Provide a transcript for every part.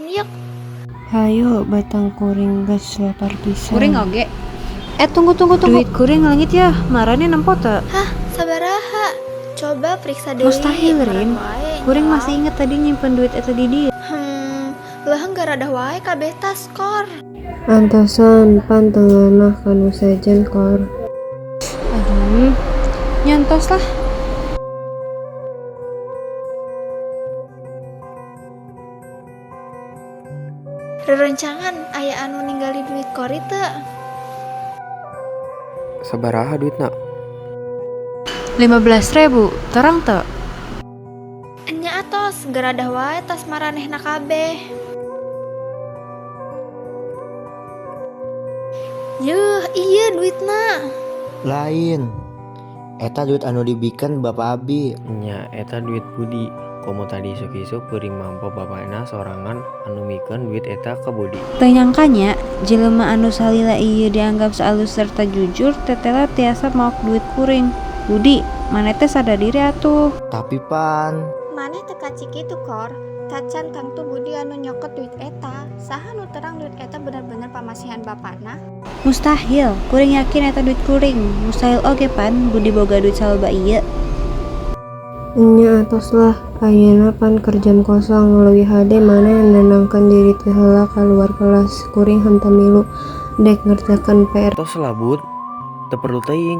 yuk. Hayo batang kuring gas lapar pisan. Kuring oge. Tunggu. Duit kuring langit ya, marane nempo teu? Hah, sabaraha? Coba periksa deui. Mustahil, Rin. Kuring masih inget tadi nyimpen duit eta di dieu. Leuheung garadah wae kabeh tas kor. Antosan pan tengenah kanu sejen kor. Nyantos lah. Rerencangan aya anu ninggali duit kori teu? Sabaraha duitna? 15.000, terang teu? Enya atos, garadah wae tas maranehna kabeh. Yuh, iya duitna. Lain. Eta duit anu dibikeun Bapak Abi. Nya eta duit Budi. Komo tadi isuk-isuk kuring mampo bapakna sorangan anu mikeun duit eta ke Budi. Teu nyangkanya jelema anu salila ieu dianggap salus serta jujur tetela tiasa maok duit kuring. Budi, maneh teh sadar diri atuh. Tapi pan Maneh teka ciki tuh kor. Tacan tangtu Budi anu nyokot duit eta. Saha nu terang duit eta bener-bener pamasihan bapakna? Mustahil, kuring yakin eta duit kuring. Mustahil oge pan Budi boga duit saloba ieu. Nya atos lah, ayeuna pan kerjaan kosong leuwih hade maneh nenangkeun diri teh heula kaluar kelas kuring hantam milu dek ngerjakeun PR. Tos lah Bud, teu perlu teuing.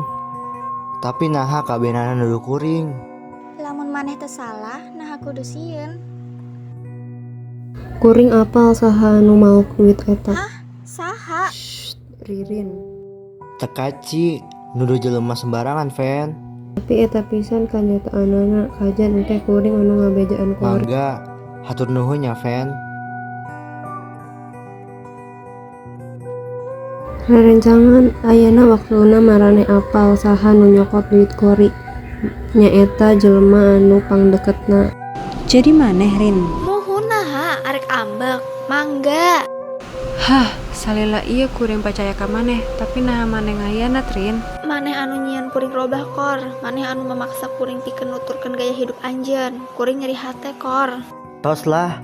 tapi naha kabenana nuduh kuring. Lamun maneh teu salah, nah kudu sieun. Kuring apal saha anu maok duit eta. Saha? Ririn. Tekaci nuduh jelema sembarangan, Fen. Tapi eta pisan kanyataanana kajan teh kuring anu ngabejaan kor. Mangga, hatur nuhun ya, Fen. Rerencangan ayeuna waktuna marane apal saha nu nyokot duit kori. Nyaeta jelema anu pangdeketna. Jadi maneh Rin? Muhun naha arek ambek. Mangga. Hah, salila ieu kuring percaya ka maneh, tapi nah maneh ngayanat Rin. Maneh anu nyieun kuring robah kor. Maneh anu memaksa kuring pikeun nuturkeun gaya hidup anjeun. Kuring nyeri hate kor. Tos lah.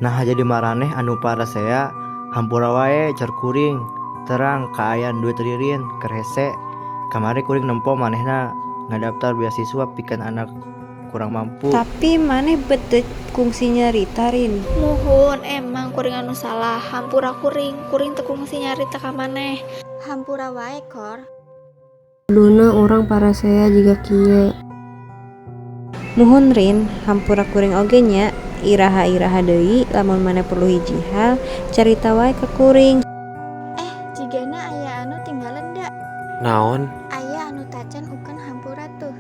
Nah jadi maraneh anu parasea hampura wae cer kuring. Terang kaayaan duit Ririn keur hese. Kamari kuring nempo manehna ngadaptar beasiswa pikeun anak kurang mampu. Tapi maneh bedet kungsi nyarita Rin. Muhun emang kuring anu salah. Hampura kuring. Kuring teu kungsi nyarita ka maneh. Hampura wae kor. Kuduna urang parasea jiga kieu. Muhun Rin, hampura kuring oge nya. Iraha-iraha deui lamun maneh perlu hiji hal, carita wae ke kuring. Jigana aya anu tinggalan da. Naon? Aya anu tacan ukeun hampura tuh.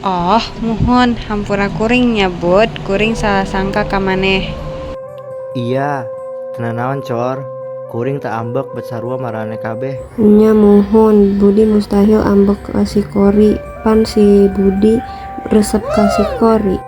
Oh, muhun hampura kuring nya Bud, kuring salah sangka ka maneh. Iya, tenan naon cor. Kuring tak ambek bet sarua marane kabeh. Nya muhun, Budi mustahil ambek kasih kori. Pan si Budi resep kasih kori.